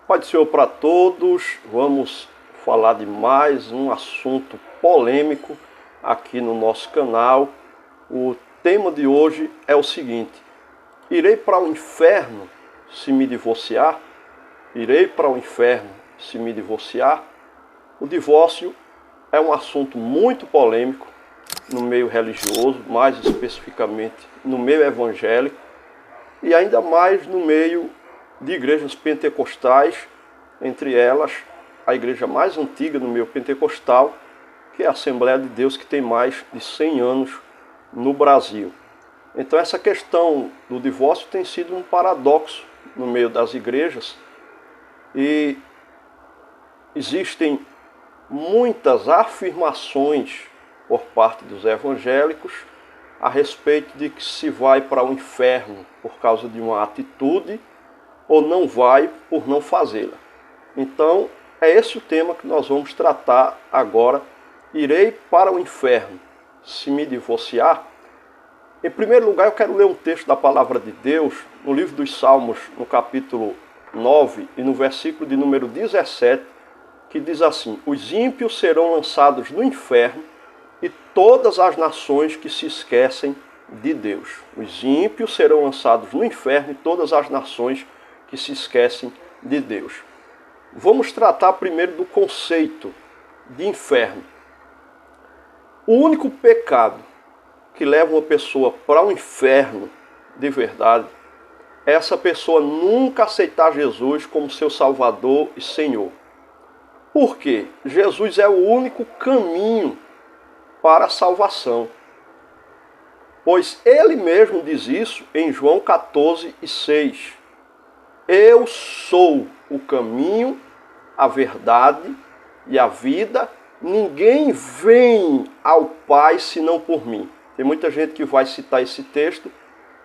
Pai do Senhor para todos, vamos falar de mais um assunto polêmico aqui no nosso canal. O tema de hoje é o seguinte: irei para o inferno se me divorciar? Irei para o inferno se me divorciar? O divórcio é um assunto muito polêmico no meio religioso, mais especificamente no meio evangélico e ainda mais no meio de igrejas pentecostais, entre elas a igreja mais antiga no meio pentecostal, que é a Assembleia de Deus, que tem mais de 100 anos no Brasil. Então essa questão do divórcio tem sido um paradoxo no meio das igrejas e existem muitas afirmações por parte dos evangélicos a respeito de que se vai para o inferno por causa de uma atitude ou não vai por não fazê-la. Então, é esse o tema que nós vamos tratar agora. Irei para o inferno se me divorciar? Em primeiro lugar, eu quero ler um texto da palavra de Deus no livro dos Salmos, no capítulo 9 e no versículo de número 17, que diz assim: os ímpios serão lançados no inferno e todas as nações que se esquecem de Deus. Os ímpios serão lançados no inferno e todas as nações que se esquecem de Deus. Vamos tratar primeiro do conceito de inferno. O único pecado que leva uma pessoa para o inferno de verdade é essa pessoa nunca aceitar Jesus como seu Salvador e Senhor. Por quê? Jesus é o único caminho para a salvação. Pois ele mesmo diz isso em João 14:6. Eu sou o caminho, a verdade e a vida. Ninguém vem ao Pai senão por mim. Tem muita gente que vai citar esse texto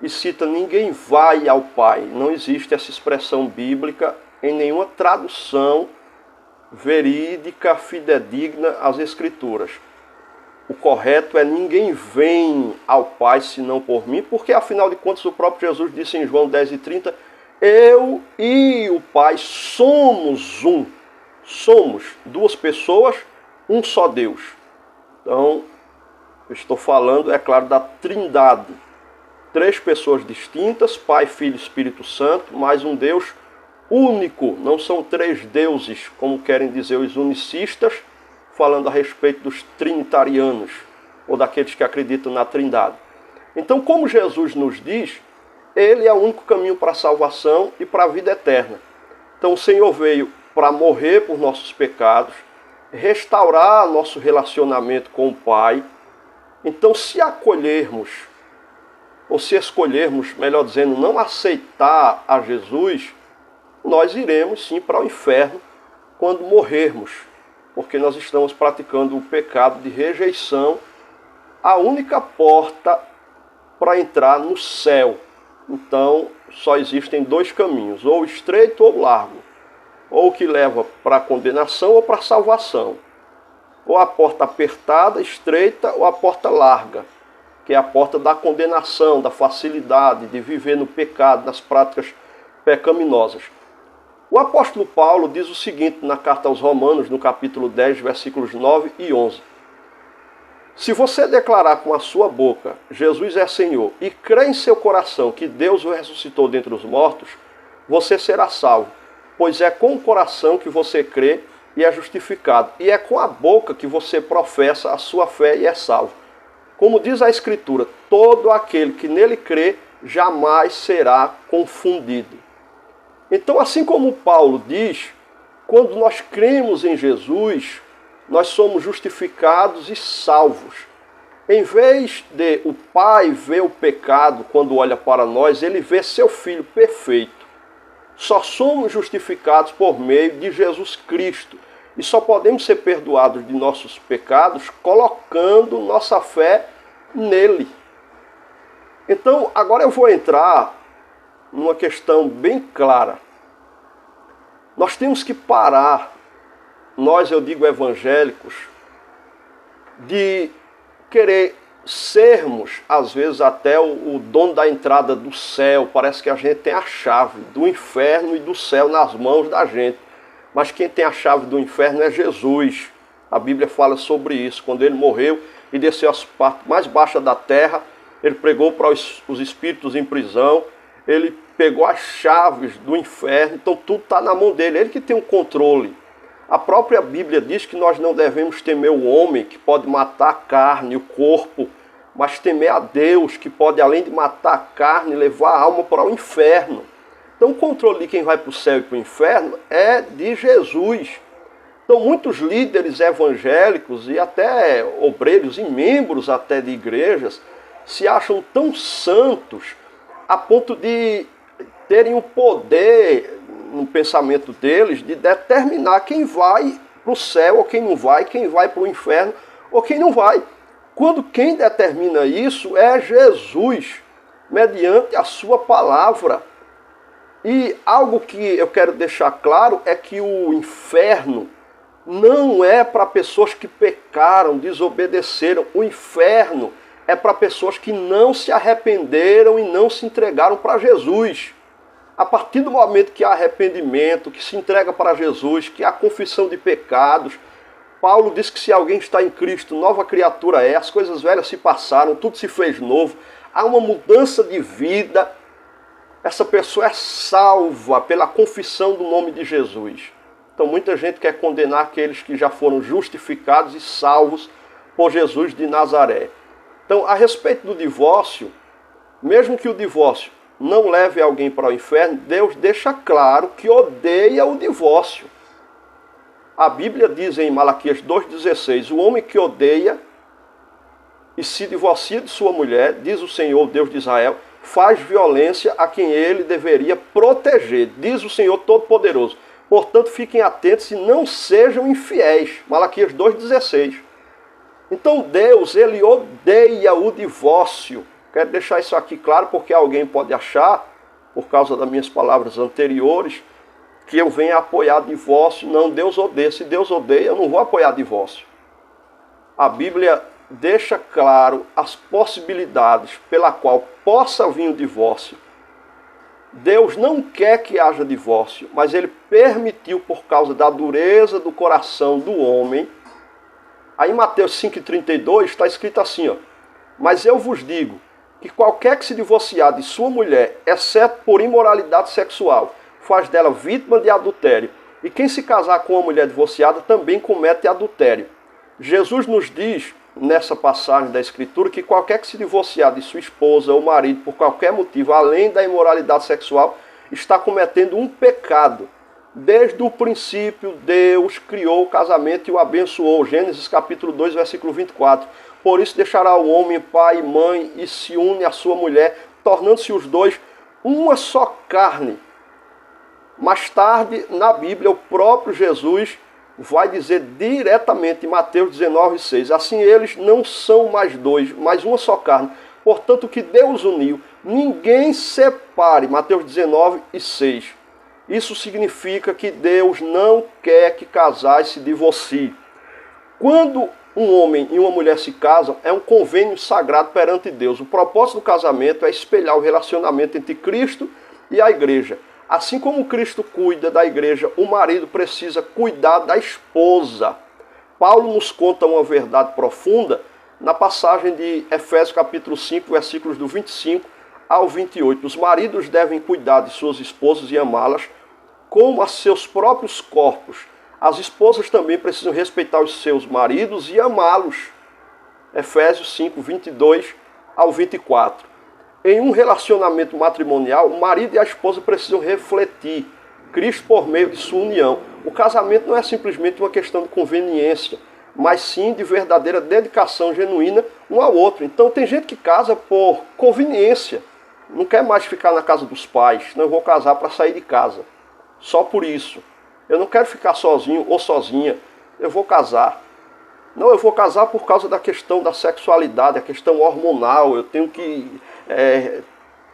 e cita ninguém vai ao Pai. Não existe essa expressão bíblica em nenhuma tradução verídica, fidedigna às Escrituras. O correto é ninguém vem ao Pai senão por mim, porque afinal de contas o próprio Jesus disse em João 10:30, eu e o Pai somos um. Somos duas pessoas, um só Deus. Então, eu estou falando, é claro, da Trindade. Três pessoas distintas, Pai, Filho e Espírito Santo, mas um Deus único. Não são três deuses, como querem dizer os unicistas, falando a respeito dos trinitarianos, ou daqueles que acreditam na Trindade. Então, como Jesus nos diz, ele é o único caminho para a salvação e para a vida eterna. Então o Senhor veio para morrer por nossos pecados, restaurar nosso relacionamento com o Pai. Então se acolhermos, ou se escolhermos, melhor dizendo, não aceitar a Jesus, nós iremos sim para o inferno quando morrermos, porque nós estamos praticando o pecado de rejeição, a única porta para entrar no céu. Então, só existem dois caminhos, ou estreito ou largo, ou que leva para a condenação ou para a salvação. Ou a porta apertada, estreita, ou a porta larga, que é a porta da condenação, da facilidade de viver no pecado, nas práticas pecaminosas. O apóstolo Paulo diz o seguinte na carta aos Romanos, no capítulo 10, versículos 9 e 11. Se você declarar com a sua boca, Jesus é Senhor, e crer em seu coração que Deus o ressuscitou dentre os mortos, você será salvo. Pois é com o coração que você crê e é justificado, e é com a boca que você professa a sua fé e é salvo. Como diz a Escritura, todo aquele que nele crê jamais será confundido. Então, assim como Paulo diz, quando nós cremos em Jesus, nós somos justificados e salvos. Em vez de o Pai ver o pecado quando olha para nós, ele vê seu Filho perfeito. Só somos justificados por meio de Jesus Cristo. E só podemos ser perdoados de nossos pecados colocando nossa fé nele. Então, agora eu vou entrar numa questão bem clara. Nós temos que parar, nós, eu digo evangélicos, de querer sermos, às vezes, até o dono da entrada do céu. Parece que a gente tem a chave do inferno e do céu nas mãos da gente. Mas quem tem a chave do inferno é Jesus. A Bíblia fala sobre isso. Quando ele morreu e desceu às partes mais baixas da terra, ele pregou para os espíritos em prisão, ele pegou as chaves do inferno, então tudo está na mão dele, ele que tem o controle. A própria Bíblia diz que nós não devemos temer o homem, que pode matar a carne, o corpo, mas temer a Deus, que pode, além de matar a carne, levar a alma para o inferno. Então o controle de quem vai para o céu e para o inferno é de Jesus. Então muitos líderes evangélicos e até obreiros e membros até de igrejas se acham tão santos a ponto de terem o poder no pensamento deles de determinar quem vai para o céu ou quem não vai, quem vai para o inferno ou quem não vai. Quando quem determina isso é Jesus, mediante a sua palavra. E algo que eu quero deixar claro é que o inferno não é para pessoas que pecaram, desobedeceram. O inferno é para pessoas que não se arrependeram e não se entregaram para Jesus. A partir do momento que há arrependimento, que se entrega para Jesus, que há confissão de pecados, Paulo diz que se alguém está em Cristo, nova criatura é, as coisas velhas se passaram, tudo se fez novo, há uma mudança de vida, essa pessoa é salva pela confissão do nome de Jesus. Então muita gente quer condenar aqueles que já foram justificados e salvos por Jesus de Nazaré. Então, a respeito do divórcio, mesmo que o divórcio não leve alguém para o inferno, Deus deixa claro que odeia o divórcio. A Bíblia diz em Malaquias 2,16, o homem que odeia e se divorcia de sua mulher, diz o Senhor, Deus de Israel, faz violência a quem ele deveria proteger, diz o Senhor Todo-Poderoso. Portanto, fiquem atentos e não sejam infiéis. Malaquias 2,16. Então Deus, ele odeia o divórcio. Quero deixar isso aqui claro porque alguém pode achar, por causa das minhas palavras anteriores, que eu venha apoiar divórcio. Não, Deus odeia. Se Deus odeia, eu não vou apoiar divórcio. A Bíblia deixa claro as possibilidades pela qual possa vir o divórcio. Deus não quer que haja divórcio, mas ele permitiu por causa da dureza do coração do homem. Aí em Mateus 5,32 está escrito assim, ó, mas eu vos digo que qualquer que se divorciar de sua mulher, exceto por imoralidade sexual, faz dela vítima de adultério. E quem se casar com uma mulher divorciada também comete adultério. Jesus nos diz, nessa passagem da Escritura, que qualquer que se divorciar de sua esposa ou marido por qualquer motivo, além da imoralidade sexual, está cometendo um pecado. Desde o princípio, Deus criou o casamento e o abençoou. Gênesis capítulo 2, versículo 24. Por isso deixará o homem pai e mãe e se une à sua mulher, tornando-se os dois uma só carne. Mais tarde, na Bíblia, o próprio Jesus vai dizer diretamente em Mateus 19,6. Assim eles não são mais dois, mas uma só carne. Portanto, o que Deus uniu, ninguém separe. Mateus 19,6. Isso significa que Deus não quer que casais se divorciem. Quando um homem e uma mulher se casam, é um convênio sagrado perante Deus. O propósito do casamento é espelhar o relacionamento entre Cristo e a igreja. Assim como Cristo cuida da igreja, o marido precisa cuidar da esposa. Paulo nos conta uma verdade profunda na passagem de Efésios capítulo 5, versículos do 25 ao 28. Os maridos devem cuidar de suas esposas e amá-las como a seus próprios corpos. As esposas também precisam respeitar os seus maridos e amá-los. Efésios 5, 22 ao 24. Em um relacionamento matrimonial, o marido e a esposa precisam refletir Cristo por meio de sua união. O casamento não é simplesmente uma questão de conveniência, mas sim de verdadeira dedicação genuína um ao outro. Então tem gente que casa por conveniência, não quer mais ficar na casa dos pais, não, eu vou casar para sair de casa. Só por isso. Eu não quero ficar sozinho ou sozinha, eu vou casar. Não, eu vou casar por causa da questão da sexualidade, a questão hormonal, eu tenho que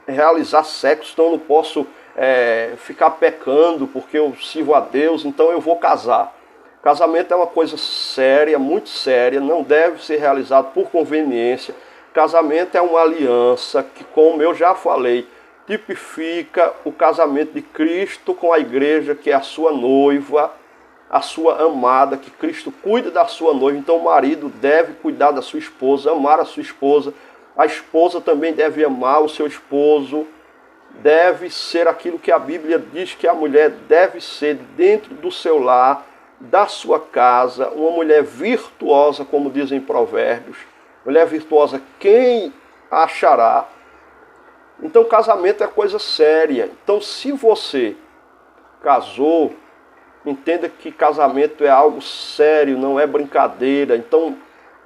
realizar sexo, então eu não posso ficar pecando porque eu sirvo a Deus, então eu vou casar. Casamento é uma coisa séria, muito séria, não deve ser realizado por conveniência, Casamento é uma aliança que, como eu já falei, tipifica o casamento de Cristo com a igreja, que é a sua noiva, a sua amada, que Cristo cuida da sua noiva. Então o marido deve cuidar da sua esposa, amar a sua esposa. A esposa também deve amar o seu esposo. Deve ser aquilo que a Bíblia diz que a mulher deve ser dentro do seu lar, da sua casa, uma mulher virtuosa, como dizem Provérbios. Mulher virtuosa, quem a achará? Então casamento é coisa séria. Então se você casou, entenda que casamento é algo sério, não é brincadeira. Então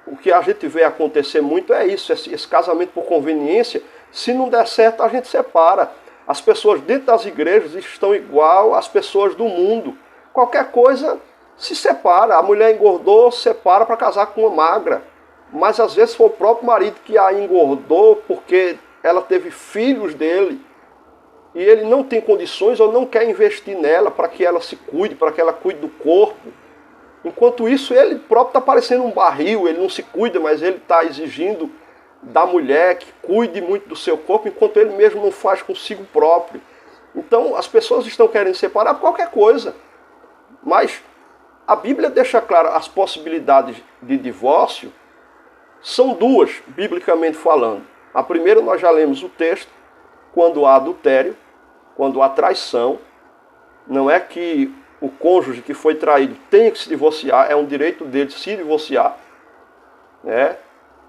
o que a gente vê acontecer muito é isso, esse casamento por conveniência. Se não der certo, a gente separa. As pessoas dentro das igrejas estão igual às pessoas do mundo. Qualquer coisa se separa. A mulher engordou, separa para casar com uma magra. Mas às vezes foi o próprio marido que a engordou porque ela teve filhos dele. E ele não tem condições ou não quer investir nela para que ela se cuide, para que ela cuide do corpo. Enquanto isso, ele próprio está parecendo um barril, ele não se cuida, mas ele está exigindo da mulher que cuide muito do seu corpo, enquanto ele mesmo não faz consigo próprio. Então, as pessoas estão querendo separar por qualquer coisa. Mas a Bíblia deixa claro as possibilidades de divórcio. São duas, biblicamente falando. A primeira, nós já lemos o texto, quando há adultério, quando há traição. Não é que o cônjuge que foi traído tem que se divorciar, é um direito dele se divorciar, né?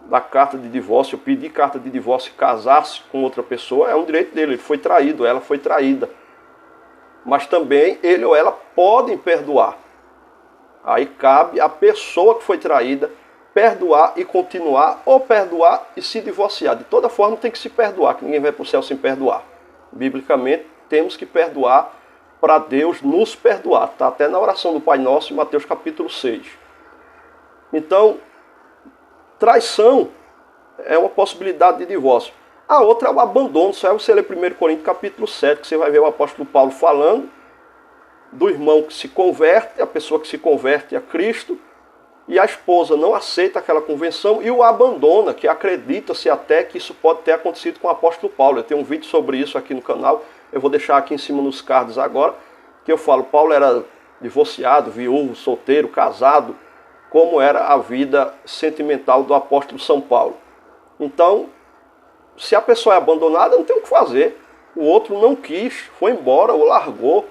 Da carta de divórcio, pedir carta de divórcio e casar-se com outra pessoa, é um direito dele, ele foi traído, ela foi traída. Mas também ele ou ela podem perdoar. Aí cabe à pessoa que foi traída perdoar e continuar, ou perdoar e se divorciar. De toda forma tem que se perdoar, que ninguém vai para o céu sem perdoar. Biblicamente temos que perdoar para Deus nos perdoar. Está até na oração do Pai Nosso em Mateus capítulo 6. Então, traição é uma possibilidade de divórcio. A outra é o abandono. Só é você ler 1 Coríntios capítulo 7, que você vai ver o apóstolo Paulo falando do irmão que se converte, a pessoa que se converte a Cristo, e a esposa não aceita aquela convenção e o abandona, que acredita-se até que isso pode ter acontecido com o apóstolo Paulo. Eu tenho um vídeo sobre isso aqui no canal, eu vou deixar aqui em cima nos cards agora, que eu falo, Paulo era divorciado, viúvo, solteiro, casado, como era a vida sentimental do apóstolo São Paulo. Então, se a pessoa é abandonada, não tem o que fazer. O outro não quis, foi embora ou largou.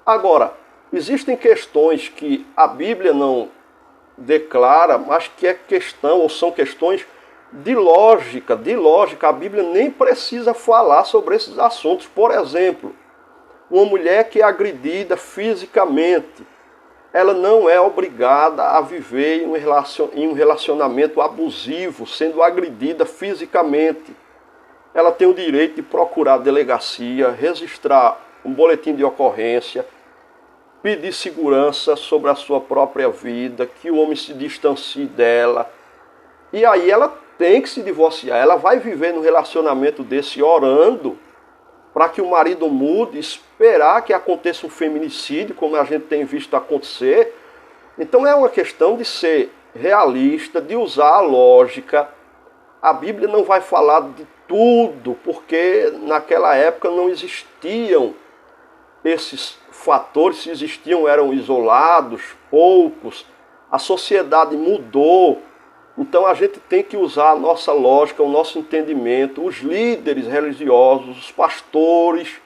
Agora, existem questões que a Bíblia não declara, mas que é questão, ou são questões de lógica. A Bíblia nem precisa falar sobre esses assuntos. Por exemplo, uma mulher que é agredida fisicamente, ela não é obrigada a viver em um relacionamento abusivo, sendo agredida fisicamente. Ela tem o direito de procurar a delegacia, registrar um boletim de ocorrência, pedir segurança sobre a sua própria vida, que o homem se distancie dela. E aí ela tem que se divorciar. Ela vai viver no relacionamento desse orando para que o marido mude, esperar que aconteça um feminicídio, como a gente tem visto acontecer. Então é uma questão de ser realista, de usar a lógica. A Bíblia não vai falar de tudo, porque naquela época não existiam esses fatores, se existiam, eram isolados, poucos. A sociedade mudou. Então a gente tem que usar a nossa lógica, o nosso entendimento. Os líderes religiosos, os pastores,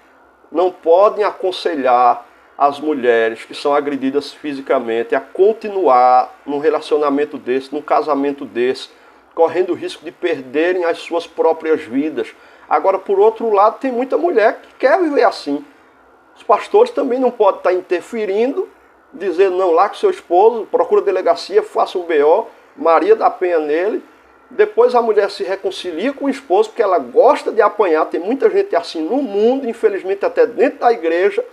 não podem aconselhar as mulheres que são agredidas fisicamente a continuar num relacionamento desse, num casamento desse, correndo o risco de perderem as suas próprias vidas. Agora, por outro lado, tem muita mulher que quer viver assim. Os pastores também não podem estar interferindo, dizendo, não, lá com seu esposo, procura a delegacia, faça um BO, Maria dá penha nele. Depois a mulher se reconcilia com o esposo, porque ela gosta de apanhar. Tem muita gente assim no mundo, infelizmente até dentro da igreja.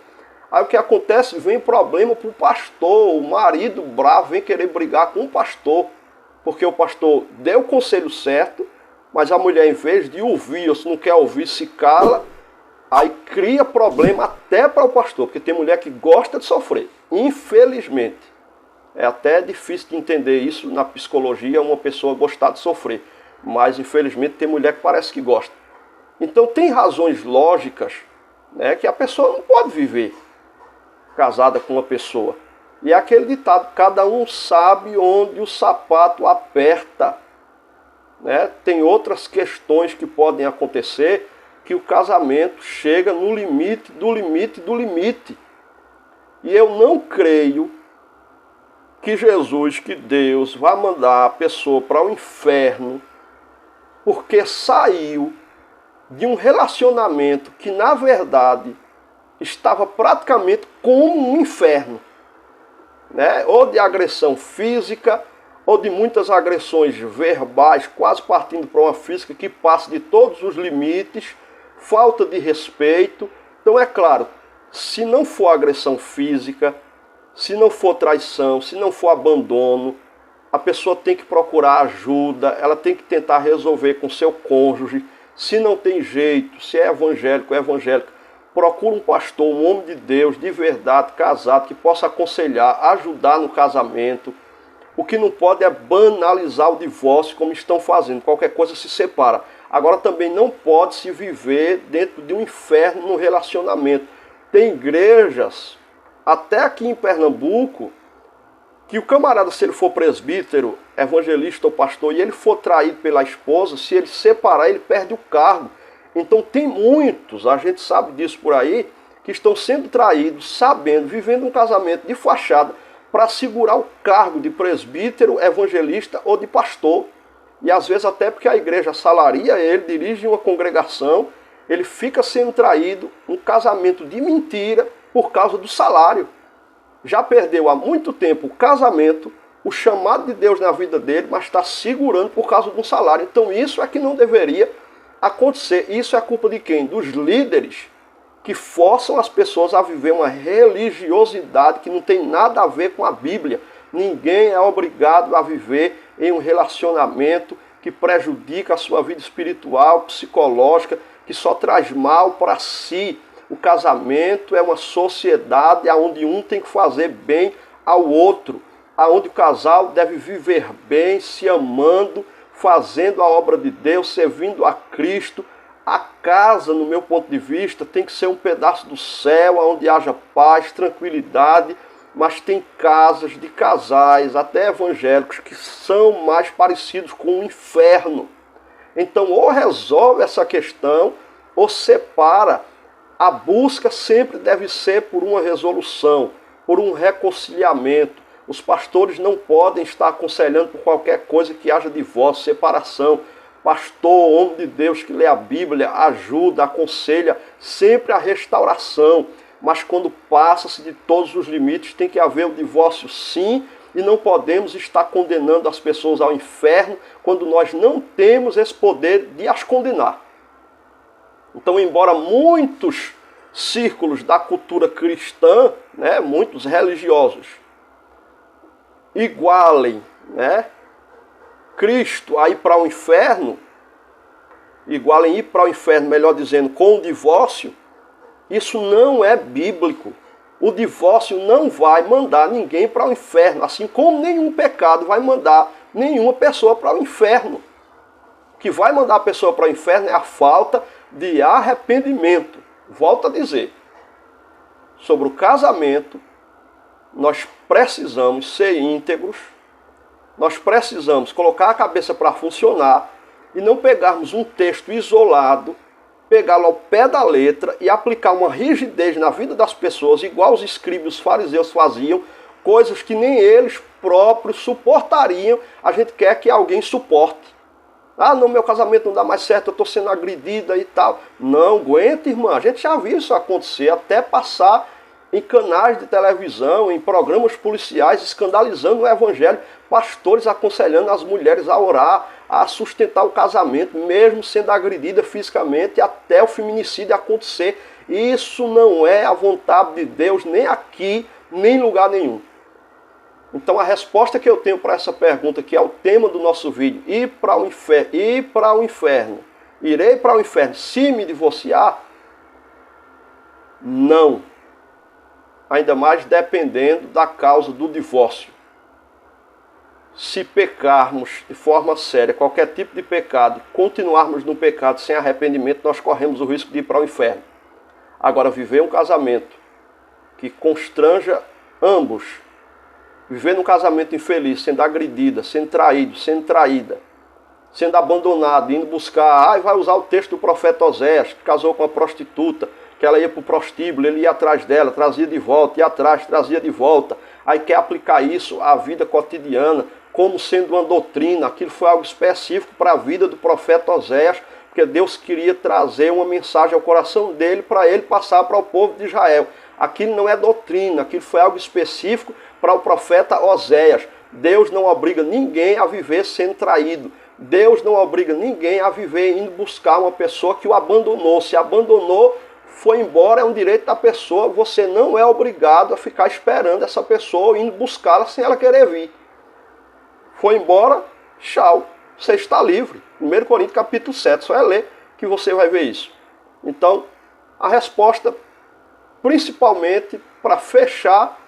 Aí o que acontece? Vem problema para o pastor, o marido bravo vem querer brigar com o pastor, porque o pastor deu o conselho certo, mas a mulher, em vez de ouvir, ou se não quer ouvir, se cala. Aí cria problema até para o pastor, porque tem mulher que gosta de sofrer, infelizmente. É até difícil de entender isso na psicologia, uma pessoa gostar de sofrer. mas infelizmente tem mulher que parece que gosta. Então tem razões lógicas, né, que a pessoa não pode viver casada com uma pessoa. E é aquele ditado, cada um sabe onde o sapato aperta. Né? Tem outras questões que podem acontecer que o casamento chega no limite do limite do limite. E eu não creio que Jesus, que Deus, vai mandar a pessoa para o inferno porque saiu de um relacionamento que, na verdade, estava praticamente como um inferno, né? Ou de agressão física, ou de muitas agressões verbais, quase partindo para uma física que passa de todos os limites, falta de respeito. Então, é claro, se não for agressão física, se não for traição, se não for abandono, a pessoa tem que procurar ajuda, ela tem que tentar resolver com seu cônjuge. Se não tem jeito, se é evangélico, procura um pastor, um homem de Deus, de verdade, casado, que possa aconselhar, ajudar no casamento. O que não pode é banalizar o divórcio como estão fazendo. Qualquer coisa se separa. Agora também não pode se viver dentro de um inferno no relacionamento. Tem igrejas, até aqui em Pernambuco, que o camarada, se ele for presbítero, evangelista ou pastor, e ele for traído pela esposa, se ele separar, ele perde o cargo. Então tem muitos, a gente sabe disso por aí, que estão sendo traídos, sabendo, vivendo um casamento de fachada, para segurar o cargo de presbítero, evangelista ou de pastor. E às vezes até porque a igreja salaria ele, dirige uma congregação, ele fica sendo traído, um casamento de mentira por causa do salário. Já perdeu há muito tempo o casamento, o chamado de Deus na vida dele, mas está segurando por causa de um salário. Então isso é que não deveria acontecer. Isso é culpa de quem? Dos líderes que forçam as pessoas a viver uma religiosidade que não tem nada a ver com a Bíblia. Ninguém é obrigado a viver em um relacionamento que prejudica a sua vida espiritual, psicológica, que só traz mal para si. O casamento é uma sociedade onde um tem que fazer bem ao outro, onde o casal deve viver bem, se amando, fazendo a obra de Deus, servindo a Cristo. A casa, no meu ponto de vista, tem que ser um pedaço do céu, onde haja paz, tranquilidade, mas tem casas de casais, até evangélicos, que são mais parecidos com o inferno. Então, ou resolve essa questão, ou separa. A busca sempre deve ser por uma resolução, por um reconciliamento. Os pastores não podem estar aconselhando por qualquer coisa que haja divórcio, separação. Pastor, homem de Deus que lê a Bíblia, ajuda, aconselha sempre a restauração. Mas quando passa-se de todos os limites, tem que haver o divórcio sim, e não podemos estar condenando as pessoas ao inferno quando nós não temos esse poder de as condenar. Então, embora muitos círculos da cultura cristã, né, muitos religiosos, igualem, né, Cristo a ir para o inferno, igualem ir para o inferno, melhor dizendo, com o divórcio, isso não é bíblico. O divórcio não vai mandar ninguém para o inferno, assim como nenhum pecado vai mandar nenhuma pessoa para o inferno. O que vai mandar a pessoa para o inferno é a falta de arrependimento. Volto a dizer, sobre o casamento, nós precisamos ser íntegros, nós precisamos colocar a cabeça para funcionar e não pegarmos um texto isolado, pegá-lo ao pé da letra e aplicar uma rigidez na vida das pessoas, igual os escribas e os fariseus faziam, coisas que nem eles próprios suportariam. A gente quer que alguém suporte. Ah, não, meu casamento não dá mais certo, eu estou sendo agredida e tal. Não, aguenta, irmã. A gente já viu isso acontecer, até passar em canais de televisão, em programas policiais, escandalizando o evangelho, pastores aconselhando as mulheres a orar, a sustentar o casamento, mesmo sendo agredida fisicamente, até o feminicídio acontecer. Isso não é a vontade de Deus, nem aqui, nem em lugar nenhum. Então a resposta que eu tenho para essa pergunta, que é o tema do nosso vídeo, ir para o inferno, irei para o inferno se me divorciar? Não. Ainda mais dependendo da causa do divórcio. se pecarmos de forma séria, qualquer tipo de pecado, continuarmos no pecado sem arrependimento, nós corremos o risco de ir para o inferno. Agora, viver um casamento que constranja ambos, viver num casamento infeliz, sendo agredida, sendo traído, sendo traída, sendo abandonado, indo buscar, vai usar o texto do profeta Oséias, que casou com uma prostituta, que ela ia para o prostíbulo, ele ia atrás dela, trazia de volta, ia atrás, trazia de volta. Aí quer aplicar isso à vida cotidiana, como sendo uma doutrina. Aquilo foi algo específico para a vida do profeta Oséias, porque Deus queria trazer uma mensagem ao coração dele para ele passar para o povo de Israel. Aquilo não é doutrina, aquilo foi algo específico para o profeta Oséias. Deus não obriga ninguém a viver sendo traído. Deus não obriga ninguém a viver indo buscar uma pessoa que o abandonou. Se abandonou, foi embora, é um direito da pessoa. Você não é obrigado a ficar esperando essa pessoa, indo buscá-la sem ela querer vir. Foi embora, tchau. Você está livre. 1 Coríntios capítulo 7, só é ler que você vai ver isso. Então, a resposta, principalmente para fechar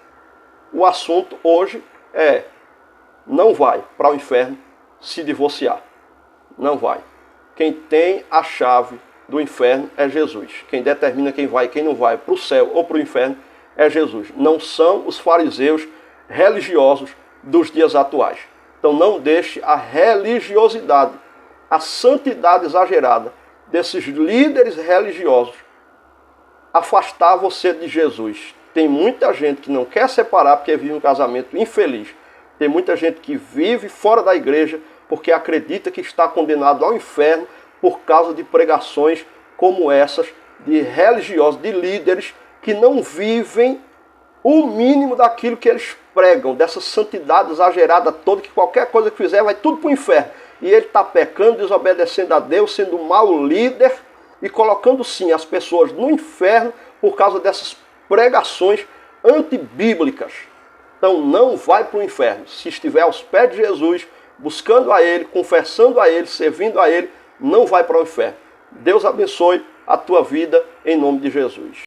o assunto hoje, é: não vai para o inferno se divorciar. Não vai. Quem tem a chave do inferno é Jesus. Quem determina quem vai e quem não vai para o céu ou para o inferno é Jesus. Não são os fariseus religiosos dos dias atuais. Então não deixe a religiosidade, a santidade exagerada desses líderes religiosos afastar você de Jesus. Tem muita gente que não quer separar porque vive um casamento infeliz. Tem muita gente que vive fora da igreja porque acredita que está condenado ao inferno por causa de pregações como essas, de religiosos, de líderes que não vivem o mínimo daquilo que eles pregam, dessa santidade exagerada toda, que qualquer coisa que fizer vai tudo para o inferno. E ele está pecando, desobedecendo a Deus, sendo um mau líder e colocando sim as pessoas no inferno por causa dessas pregações antibíblicas. Então não vai para o inferno. Se estiver aos pés de Jesus, buscando a Ele, confessando a Ele, servindo a Ele, não vai para o inferno. Deus abençoe a tua vida em nome de Jesus.